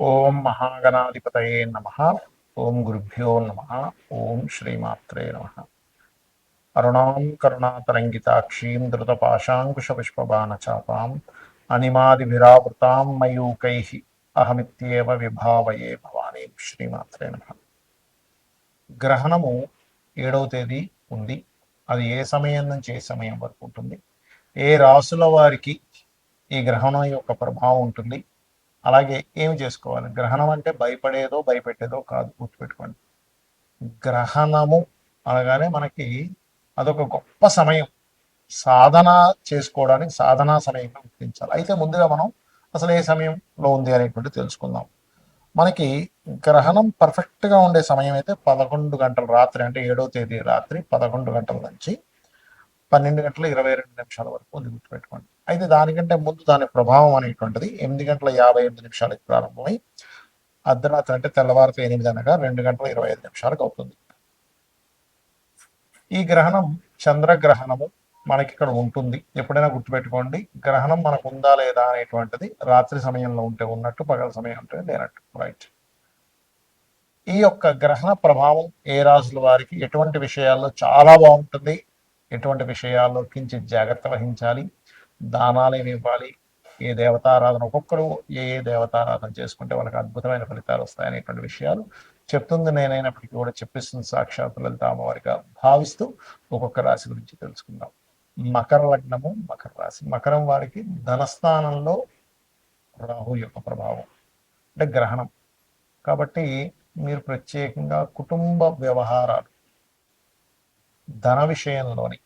ఓం మహాగణాధిపతయే నమ. ఓం గురుభ్యో నమ. ఓం శ్రీమాత్రే నమ. అరుణాం కరుణాతరంగితాక్షీం ధృతపాశాంకుశపుష్పబాణచాపాం అనిమాదిభిరావృతాం మయూకై అహమిత్యేవ విభావయే భవానీ. శ్రీమాత్రే నమ. గ్రహణము 7వ తేదీ ఉంది. అది ఏ సమయం నుంచి ఏ సమయం వరకు ఉంటుంది, ఏ రాసుల వారికి ఈ గ్రహణం యొక్క ప్రభావం ఉంటుంది, అలాగే ఏమి చేసుకోవాలి. గ్రహణం అంటే భయపడేదో భయపెట్టేదో కాదు, గుర్తుపెట్టుకోండి. గ్రహణము అనగానే మనకి అదొక గొప్ప సమయం, సాధన చేసుకోవడానికి సాధనా సమయంగా గుర్తించాలి. అయితే ముందుగా మనం అసలు ఏ సమయంలో ఉంది అనేటువంటి తెలుసుకుందాం. మనకి గ్రహణం పర్ఫెక్ట్గా ఉండే సమయం అయితే 11 గంటల రాత్రి, అంటే 7వ తేదీ రాత్రి 11 గంటల నుంచి 12 గంటల 22 నిమిషాల వరకు ఉంది, గుర్తుపెట్టుకోండి. అయితే దానికంటే ముందు దాని ప్రభావం అనేటువంటిది 8 గంటల 58 నిమిషాలకు ప్రారంభమై అర్ధరాత్రి అంటే తెల్లవారితో 8 అనగా 2 గంటల 25 నిమిషాలకు అవుతుంది. ఈ గ్రహణం చంద్రగ్రహణము మనకి ఇక్కడ ఉంటుంది. ఎప్పుడైనా గుర్తుపెట్టుకోండి, గ్రహణం మనకు ఉందా లేదా అనేటువంటిది రాత్రి సమయంలో ఉంటే ఉన్నట్టు, పగల సమయం ఉంటే లేనట్టు. రైట్. ఈ యొక్క గ్రహణ ప్రభావం ఏ రాశుల వారికి ఎటువంటి విషయాల్లో చాలా బాగుంటుంది, ఎటువంటి విషయాల్లో కించిత్ జాగ్రత్త వహించాలి, దానాలు ఏమి ఇవ్వాలి, ఏ దేవతారాధన, ఒక్కొక్కరు ఏ ఏ దేవతారాధన చేసుకుంటే వాళ్ళకి అద్భుతమైన ఫలితాలు వస్తాయనేటువంటి విషయాలు చెప్తుంది నేనైనప్పటికీ కూడా చెప్పిస్తుంది సాక్షాత్ లలిత అమ్మవారిగా భావిస్తూ ఒక్కొక్క రాశి గురించి తెలుసుకుందాం. మకర లగ్నము, మకర రాశి. మకరం వారికి ధనస్థానంలో రాహు యొక్క ప్రభావం, అంటే గ్రహణం. కాబట్టి మీరు ప్రత్యేకంగా కుటుంబ వ్యవహారాలు, ధన విషయంలోని,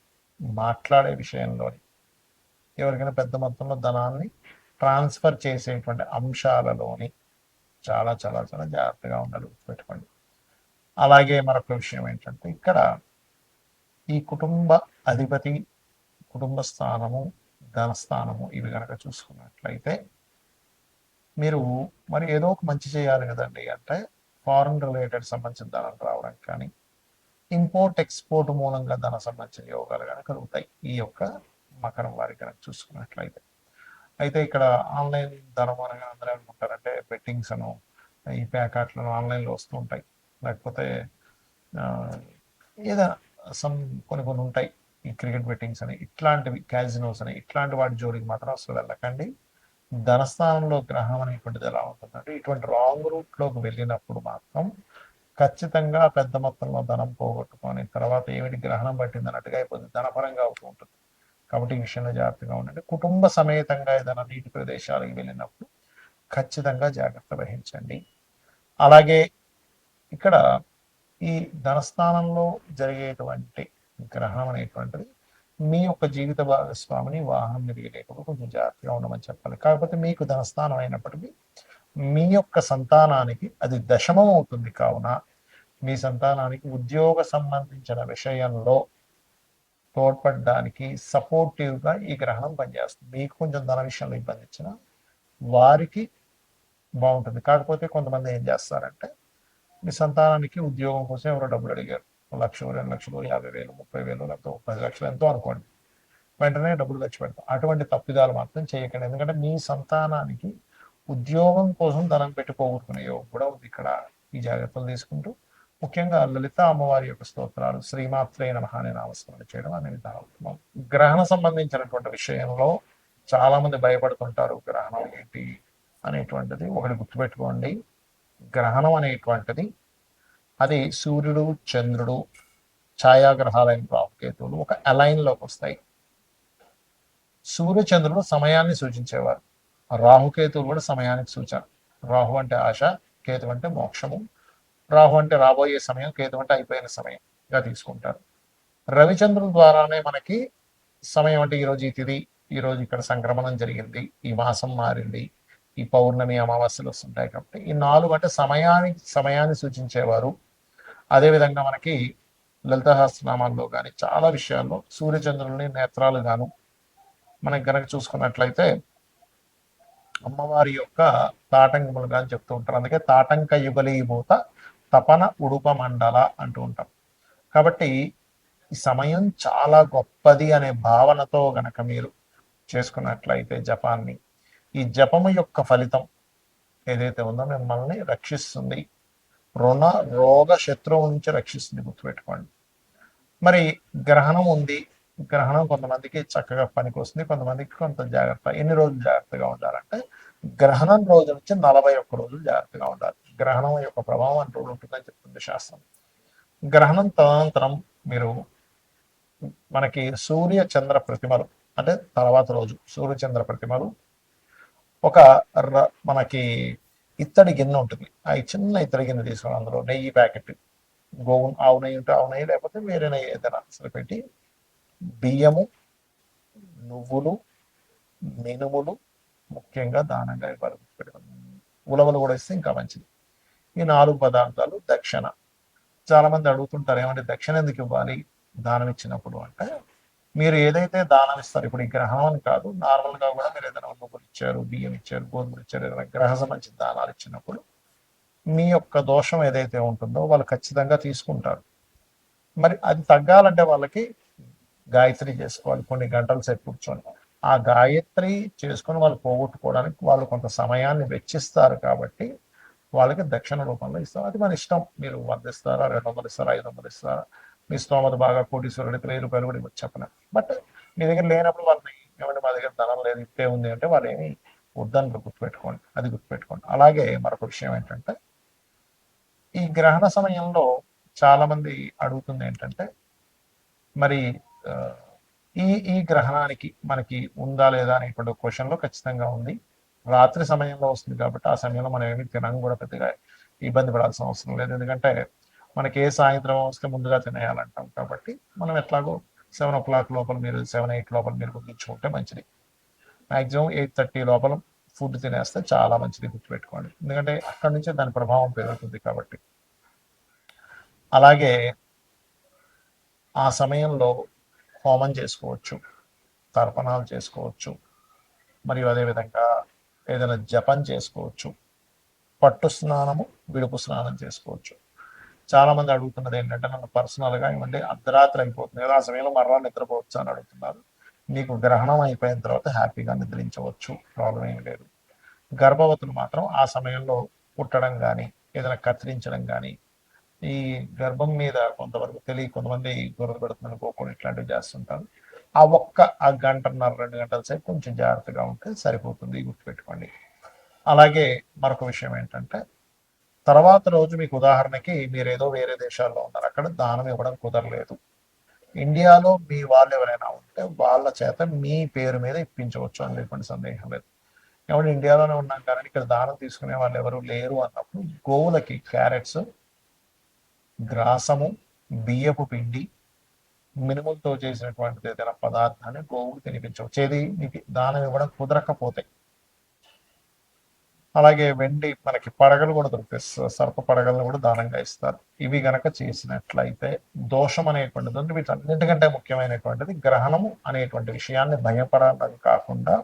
మాట్లాడే విషయంలోని, ఎవరికైనా పెద్ద మొత్తంలో ధనాన్ని ట్రాన్స్ఫర్ చేసేటువంటి అంశాలలోని చాలా చాలా చాలా జాగ్రత్తగా ఉండాలి, గుర్తుపెట్టుకోండి. అలాగే మరొక విషయం ఏంటంటే, ఇక్కడ ఈ కుటుంబ అధిపతి, కుటుంబ స్థానము, ధనస్థానము ఇవి కనుక చూసుకున్నట్లయితే మీరు మరి ఏదో ఒక మంచి చేయాలి కదండి. అంటే ఫారెన్ రిలేటెడ్ సంబంధించిన ధనం రావడం కానీ, ఇంపోర్ట్ ఎక్స్పోర్ట్ మూలంగా ధన సంబంధించిన యోగాలు కనుక కలుగుతాయి ఈ యొక్క మకరం వారి కనుక చూసుకున్నట్లయితే. అయితే ఇక్కడ ఆన్లైన్ ధనం అనగా అందరూ అనుకుంటారంటే బెట్టింగ్స్ అను, ఈ ప్యాకెట్లను ఆన్లైన్లో వస్తూ ఉంటాయి, లేకపోతే ఏదైనా సమ్ కొన్ని కొన్ని ఉంటాయి, ఈ క్రికెట్ బెట్టింగ్స్ అని, ఇట్లాంటివి క్యాజినోస్ అని, ఇట్లాంటి వాటి జోలికి మాత్రం అసలు వెళ్ళకండి. ధనస్థానంలో గ్రహం అనేటువంటిది ఎలా ఉంటుందంటే, ఇటువంటి రాంగ్ రూట్లోకి వెళ్ళినప్పుడు మాత్రం ఖచ్చితంగా పెద్ద మొత్తంలో ధనం పోగొట్టుకొని తర్వాత ఏమిటి గ్రహణం పట్టింది అన్నట్టుగా అయిపోతుంది, ధనపరంగా అవుతూ ఉంటుంది. కాబట్టి ఈ విషయంలో జాగ్రత్తగా ఉండండి. కుటుంబ సమేతంగా ఏదైనా నీటి ప్రదేశాలకు వెళ్ళినప్పుడు ఖచ్చితంగా జాగ్రత్త వహించండి. అలాగే ఇక్కడ ఈ ధనస్థానంలో జరిగేటువంటి గ్రహణం అనేటువంటిది మీ యొక్క జీవిత భాగస్వామిని వాహనం మీద వెళ్ళేటప్పుడు కొంచెం జాగ్రత్తగా ఉండమని చెప్పాలి. కాకపోతే మీకు ధనస్థానం అయినప్పటికీ మీ యొక్క సంతానానికి అది దశమం అవుతుంది. కావున మీ సంతానానికి ఉద్యోగ సంబంధించిన విషయంలో తోడ్పడడానికి సపోర్టివ్గా ఈ గ్రహణం పనిచేస్తుంది. మీకు కొంచెం ధన విషయంలో ఇబ్బంది ఇచ్చిన వారికి బాగుంటుంది. కాకపోతే కొంతమంది ఏం చేస్తారంటే, మీ సంతానానికి ఉద్యోగం కోసం ఎవరో డబ్బులు అడిగారు, 1,00,000, 2,00,000, 50,000, 30,000, లేకపోతే 10 లక్షలు ఎంతో అనుకోండి, వెంటనే డబ్బులు ఖర్చు పెడతాం. అటువంటి తప్పిదాలు మాత్రం చేయకండి. ఎందుకంటే మీ సంతానానికి ఉద్యోగం కోసం ధనం పెట్టి పోగొట్టుకునే యోగం కూడా ఉంది ఇక్కడ. ఈ జాగ్రత్తలు తీసుకుంటూ ముఖ్యంగా లలిత అమ్మవారి యొక్క స్తోత్రాలు, శ్రీమాత్రే నమః అనే నామస్మరణ చేయడం అనేది ఉత్తమం. గ్రహణ సంబంధించినటువంటి విషయంలో చాలా మంది భయపడుతుంటారు, గ్రహణం ఏంటి అనేటువంటిది. ఒకటి గుర్తుపెట్టుకోండి, గ్రహణం అనేటువంటిది అది సూర్యుడు, చంద్రుడు, ఛాయాగ్రహాలైన రాహుకేతువులు ఒక అలైన్లోకి వస్తాయి. సూర్య చంద్రుడు సమయాన్ని సూచించేవారు, రాహుకేతువులు కూడా సమయానికి సూచన. రాహు అంటే ఆశ, కేతు అంటే మోక్షము. రాహు అంటే రాబోయే సమయం, కేతు అంటే అయిపోయిన సమయంగా తీసుకుంటారు. రవిచంద్రుల ద్వారానే మనకి సమయం అంటే ఈరోజు ఈ తిథి, ఈరోజు ఇక్కడ సంక్రమణం జరిగింది, ఈ మాసం మారింది, ఈ పౌర్ణమి అమావాస్యలు వస్తుంటాయి. కాబట్టి ఈ 4 అంటే సమయాన్ని సూచించేవారు. అదేవిధంగా మనకి లలితహాస్త్రనామాల్లో కానీ చాలా విషయాల్లో సూర్యచంద్రుల్ని నేత్రాలు గాను మనకి గనక చూసుకున్నట్లయితే అమ్మవారి యొక్క తాటంకములుగా అని చెప్తూ ఉంటారు. అందుకే తాటంక యుగలీభూత తపన ఉడుప మండల అంటూ ఉంటాం. కాబట్టి ఈ సమయం చాలా గొప్పది అనే భావనతో గనక మీరు చేసుకున్నట్లయితే జపాన్ని, ఈ జపము యొక్క ఫలితం ఏదైతే ఉందో మిమ్మల్ని రక్షిస్తుంది. రుణ రోగ శత్రువు నుంచి రక్షిస్తుంది, గుర్తుపెట్టుకోండి. మరి గ్రహణం ఉంది, గ్రహణం కొంతమందికి చక్కగా పనికి వస్తుంది, కొంతమందికి కొంత జాగ్రత్త. ఎన్ని రోజులు జాగ్రత్తగా ఉండాలంటే గ్రహణం రోజు నుంచి 41 రోజులు జాగ్రత్తగా ఉండాలి. గ్రహణం యొక్క ప్రభావం అంటూ ఉంటుందని చెప్తుంది శాస్త్రం. గ్రహణం తదనంతరం మీరు మనకి సూర్య చంద్ర ప్రతిమలు, అంటే తర్వాత రోజు సూర్య చంద్ర ప్రతిమలు, ఒక మనకి ఇత్తడి గిన్నె ఉంటుంది, ఆ చిన్న ఇత్తడి గిన్నె తీసుకుని అందులో నెయ్యి ప్యాకెట్, గోవు ఆవు నెయ్యి ఉంటే ఆవు నెయ్యి, లేకపోతే వేరే నెయ్యి ఏదైనా సరిపెట్టి బియ్యము, నువ్వులు, మినుములు ముఖ్యంగా దానంగా ఇవ్వాలి. ఉలవలు కూడా ఇస్తే ఇంకా మంచిది. ఈ 4 పదార్థాలు దక్షిణ. చాలా మంది అడుగుతుంటారు, ఏమంటే దక్షిణ ఎందుకు ఇవ్వాలి దానం ఇచ్చినప్పుడు అంటే, మీరు ఏదైతే దానం ఇస్తారు, ఇప్పుడు ఈ గ్రహం అని కాదు, నార్మల్గా కూడా మీరు ఏదైనా నువ్వులు ఇచ్చారు, బియ్యం ఇచ్చారు, గోధుమలు ఇచ్చారు, ఏదైనా గ్రహ సంబంధించిన దానాలు ఇచ్చినప్పుడు మీ యొక్క దోషం ఏదైతే ఉంటుందో వాళ్ళు ఖచ్చితంగా తీసుకుంటారు. మరి అది తగ్గాలంటే వాళ్ళకి గాయత్రి చేసుకోవాలి, కొన్ని గంటల సేపు కూర్చొని. ఆ గాయత్రి చేసుకొని వాళ్ళు పోగొట్టుకోవడానికి వాళ్ళు కొంత సమయాన్ని వెచ్చిస్తారు కాబట్టి వాళ్ళకి దక్షిణ రూపంలో ఇస్తారు. అది మన ఇష్టం, మీరు 100 ఇస్తారా, 200 ఇస్తారా, 500 ఇస్తారా, మీ స్తోమత బాగా కోటీశ్వరుడికి 1000 రూపాయలు కూడా ఇవ్వచ్చు చెప్పిన. బట్ మీ దగ్గర లేనప్పుడు వాళ్ళని ఏమంటే మా దగ్గర ధనం లేదు, ఇట్టే ఉంది అంటే వాళ్ళు ఏమి వద్దని గుర్తుపెట్టుకోండి, అది గుర్తుపెట్టుకోండి. అలాగే మరొక విషయం ఏంటంటే, ఈ గ్రహణ సమయంలో చాలా మంది అడుగుతుంది ఏంటంటే, మరి ఈ ఈ గ్రహణానికి మనకి ఉందా లేదా అనేటువంటి క్వశ్చన్లో ఖచ్చితంగా ఉంది. రాత్రి సమయంలో వస్తుంది కాబట్టి ఆ సమయంలో మనం ఏమి తినడం కూడా పెద్దగా ఇబ్బంది పడాల్సిన అవసరం లేదు. ఎందుకంటే మనకి ఏ సాయంత్రం వస్తే ముందుగా తినేయాలంటాం కాబట్టి మనం ఎట్లాగో 7 o'clock లోపల, మీరు 7-8 లోపల మీరు ముగించుకుంటే మంచిది. మ్యాక్సిమం 8:30 లోపల ఫుడ్ తినేస్తే చాలా మంచిది, గుర్తుపెట్టుకోండి. ఎందుకంటే అక్కడి నుంచే దాని ప్రభావం పెరుగుతుంది కాబట్టి. అలాగే ఆ సమయంలో హోమం చేసుకోవచ్చు, తర్పణాలు చేసుకోవచ్చు, మరియు అదేవిధంగా ఏదైనా జపం చేసుకోవచ్చు, పట్టు స్నానము, విడుపు స్నానం చేసుకోవచ్చు. చాలామంది అడుగుతున్నది ఏంటంటే, నన్ను పర్సనల్గా ఏమంటే అర్ధరాత్రి అయిపోతుంది కదా, ఆ సమయంలో మరలా నిద్రపోవచ్చు అని అడుగుతున్నారు. మీకు గ్రహణం అయిపోయిన తర్వాత హ్యాపీగా నిద్రించవచ్చు, ప్రాబ్లం ఏం లేదు. గర్భవతులు మాత్రం ఆ సమయంలో పుట్టడం కానీ, ఏదైనా కత్తిరించడం కానీ, ఈ గర్భం మీద కొంతవరకు కొంతమంది గొర్రె పెడుతుందని పోకుండా ఇట్లాంటివి చేస్తుంటారు. ఆ గంటన్నర 2 గంటల సేపు కొంచెం జాగ్రత్తగా ఉంటే సరిపోతుంది, గుర్తుపెట్టుకోండి. అలాగే మరొక విషయం ఏంటంటే, తర్వాత రోజు మీకు ఉదాహరణకి మీరు ఏదో వేరే దేశాల్లో ఉన్నారు, అక్కడ దానం ఇవ్వడం కుదరలేదు. ఇండియాలో మీ వాళ్ళు ఎవరైనా ఉంటే వాళ్ళ చేత మీ పేరు మీద ఇప్పించవచ్చు, అని ఎటువంటి సందేహం లేదు. ఏమంటే ఇండియాలోనే ఉన్నాం కానీ ఇక్కడ దానం తీసుకునే వాళ్ళు ఎవరు లేరు అన్నప్పుడు గోవులకి క్యారెట్స్, గ్రాసము, బియ్యపు పిండి, మినుములతో చేసినటువంటిది ఏదైనా పదార్థాన్ని గోవుకు తినిపించవచ్చు, ఏది మీకు దానం ఇవ్వడం కుదరకపోతే. అలాగే వెండి మనకి పడగలు కూడా దొరుకుతాయి, సర్ప పడగలను కూడా దానంగా ఇస్తారు. ఇవి గనక చేసినట్లయితే దోషం అనేటువంటిది, వీటన్నింటికంటే ముఖ్యమైనటువంటిది గ్రహణము అనేటువంటి విషయాన్ని భయపడడం కాకుండా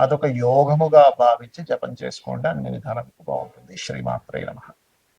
అదొక యోగముగా భావించి జపం చేసుకోండి, అన్ని విధాలకు బాగుంటుంది. శ్రీమాత్రే నమః.